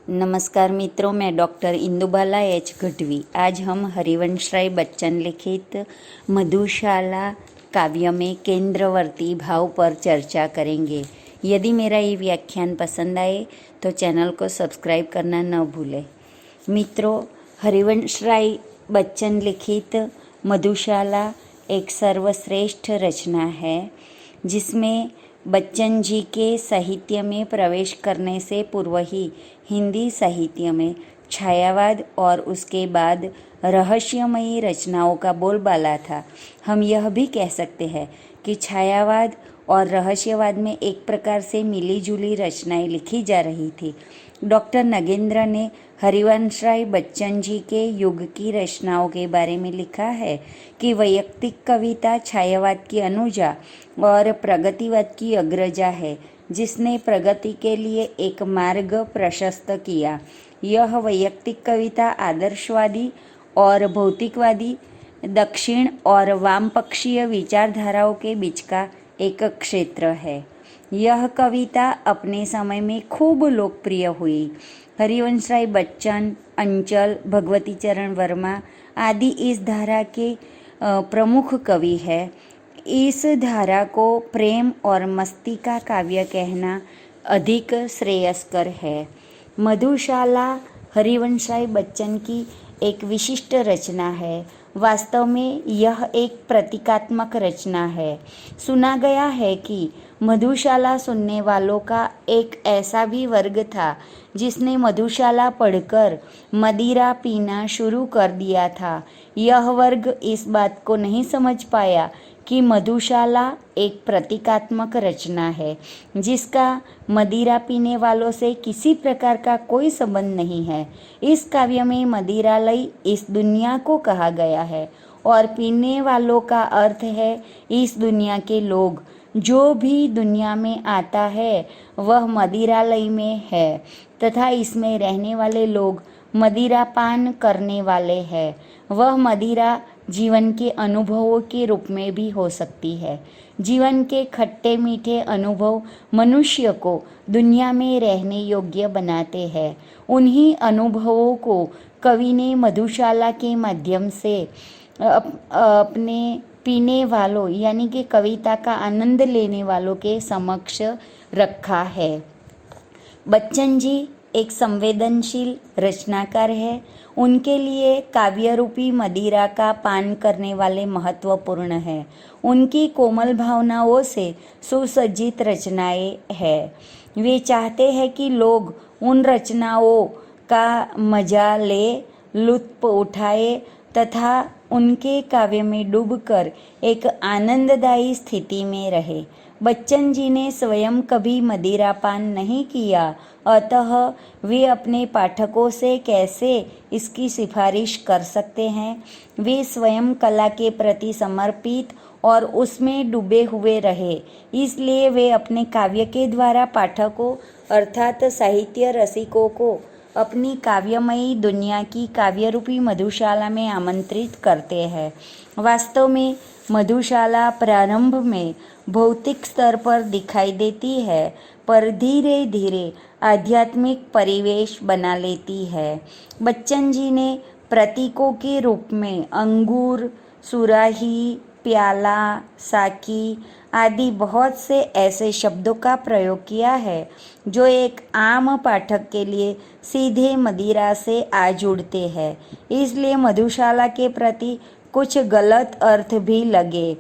नमस्कार मित्रों, मैं डॉक्टर इंदुबाला एच गढ़वी। आज हम हरिवंश राय बच्चन लिखित मधुशाला काव्य में केंद्रवर्ती भाव पर चर्चा करेंगे। यदि मेरा ये व्याख्यान पसंद आए तो चैनल को सब्सक्राइब करना न भूलें। मित्रों, हरिवंश राय बच्चन लिखित मधुशाला एक सर्वश्रेष्ठ रचना है जिसमें बच्चन जी के साहित्य में प्रवेश करने से पूर्व ही हिंदी साहित्य में छायावाद और उसके बाद रहस्यमयी रचनाओं का बोलबाला था। हम यह भी कह सकते हैं कि छायावाद और रहस्यवाद में एक प्रकार से मिलीजुली रचनाएं लिखी जा रही थी। डॉक्टर नगेंद्र ने हरिवंश राय बच्चन जी के युग की रचनाओं के बारे में लिखा है कि वैयक्तिक कविता छायावाद की अनुजा और प्रगतिवाद की अग्रजा है, जिसने प्रगति के लिए एक मार्ग प्रशस्त किया। यह वैयक्तिक कविता आदर्शवादी और भौतिकवादी, दक्षिण और वामपक्षीय विचारधाराओं के बीच का एक क्षेत्र है। यह कविता अपने समय में खूब लोकप्रिय हुई। हरिवंश राय बच्चन, अंचल, भगवती चरण वर्मा आदि इस धारा के प्रमुख कवि हैं। इस धारा को प्रेम और मस्ती का काव्य कहना अधिक श्रेयस्कर है। मधुशाला हरिवंश राय बच्चन की एक विशिष्ट रचना है। वास्तव में यह एक प्रतीकात्मक रचना है। सुना गया है कि मधुशाला सुनने वालों का एक ऐसा भी वर्ग था जिसने मधुशाला पढ़कर मदिरा पीना शुरू कर दिया था। यह वर्ग इस बात को नहीं समझ पाया कि मधुशाला एक प्रतीकात्मक रचना है जिसका मदिरा पीने वालों से किसी प्रकार का कोई संबंध नहीं है। इस काव्य में मदिरालय इस दुनिया को कहा गया है और पीने वालों का अर्थ है इस दुनिया के लोग। जो भी दुनिया में आता है वह मदिरालय में है तथा इसमें रहने वाले लोग मदिरा पान करने वाले हैं। वह मदिरा जीवन के अनुभवों के रूप में भी हो सकती है। जीवन के खट्टे मीठे अनुभव मनुष्य को दुनिया में रहने योग्य बनाते हैं। उन्हीं अनुभवों को कवि ने मधुशाला के माध्यम से अपने पीने वालों यानी कि कविता का आनंद लेने वालों के समक्ष रखा है। बच्चन जी एक संवेदनशील रचनाकार है। उनके लिए काव्य रूपी मदिरा का पान करने वाले महत्वपूर्ण है। उनकी कोमल भावनाओं से सुसज्जित रचनाएं हैं। वे चाहते हैं कि लोग उन रचनाओं का मजा ले, लुत्फ उठाए तथा उनके काव्य में डूबकर एक आनंददायी स्थिति में रहे। बच्चन जी ने स्वयं कभी मदिरापान नहीं किया, अतः वे अपने पाठकों से कैसे इसकी सिफारिश कर सकते हैं। वे स्वयं कला के प्रति समर्पित और उसमें डूबे हुए रहे, इसलिए वे अपने काव्य के द्वारा पाठकों अर्थात साहित्य रसिकों को अपनी काव्यमयी दुनिया की काव्यरूपी मधुशाला में आमंत्रित करते हैं। वास्तव में मधुशाला प्रारंभ में भौतिक स्तर पर दिखाई देती है, पर धीरे धीरे आध्यात्मिक परिवेश बना लेती है। बच्चन जी ने प्रतीकों के रूप में अंगूर, सुराही, प्याला, साकी आदि बहुत से ऐसे शब्दों का प्रयोग किया है जो एक आम पाठक के लिए सीधे मदिरा से आ जुड़ते हैं। इसलिए मधुशाला के प्रति कुछ गलत अर्थ भी लगे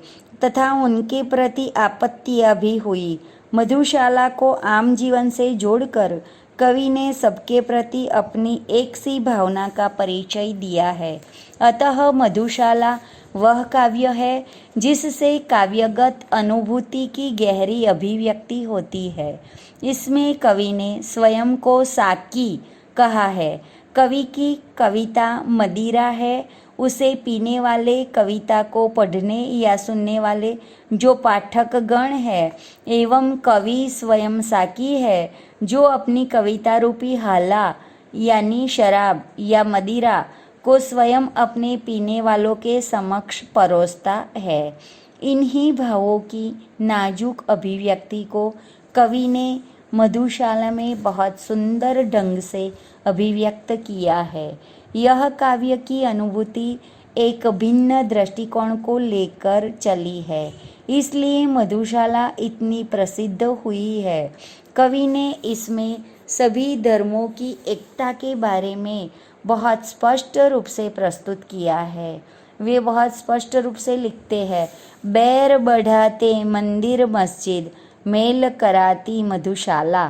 तथा उनके प्रति आपत्तियां भी हुई। मधुशाला को आम जीवन से जोड़कर कवि ने सबके प्रति अपनी एक सी भावना का परिचय दिया है। अतः मधुशाला वह काव्य है जिससे काव्यगत अनुभूति की गहरी अभिव्यक्ति होती है। इसमें कवि ने स्वयं को साकी कहा है। कवि की कविता मदिरा है। उसे पीने वाले, कविता को पढ़ने या सुनने वाले जो पाठक गण है एवं कवि स्वयं साकी है जो अपनी कविता रूपी हाला यानी शराब या मदिरा को स्वयं अपने पीने वालों के समक्ष परोसता है। इन्हीं भावों की नाजुक अभिव्यक्ति को कवि ने मधुशाला में बहुत सुंदर ढंग से अभिव्यक्त किया है। यह काव्य की अनुभूति एक भिन्न दृष्टिकोण को लेकर चली है, इसलिए मधुशाला इतनी प्रसिद्ध हुई है। कवि ने इसमें सभी धर्मों की एकता के बारे में बहुत स्पष्ट रूप से प्रस्तुत किया है। वे बहुत स्पष्ट रूप से लिखते हैं, बैर बढ़ाते मंदिर मस्जिद, मेल कराती मधुशाला।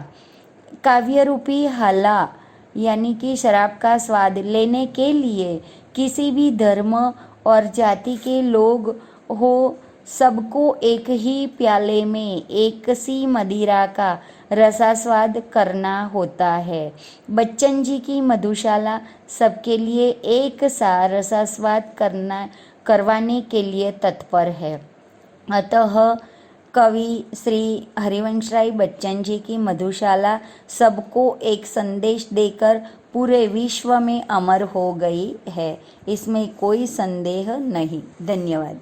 काव्य रूपी हाला यानी कि शराब का स्वाद लेने के लिए किसी भी धर्म और जाति के लोग हो, सबको एक ही प्याले में एक सी मदिरा का रसास्वाद करना होता है। बच्चन जी की मधुशाला सबके लिए एक सा रसास्वाद करवाने के लिए तत्पर है। अतः कवि श्री हरिवंशराय बच्चन जी की मधुशाला सबको एक संदेश देकर पूरे विश्व में अमर हो गई है, इसमें कोई संदेह नहीं। धन्यवाद।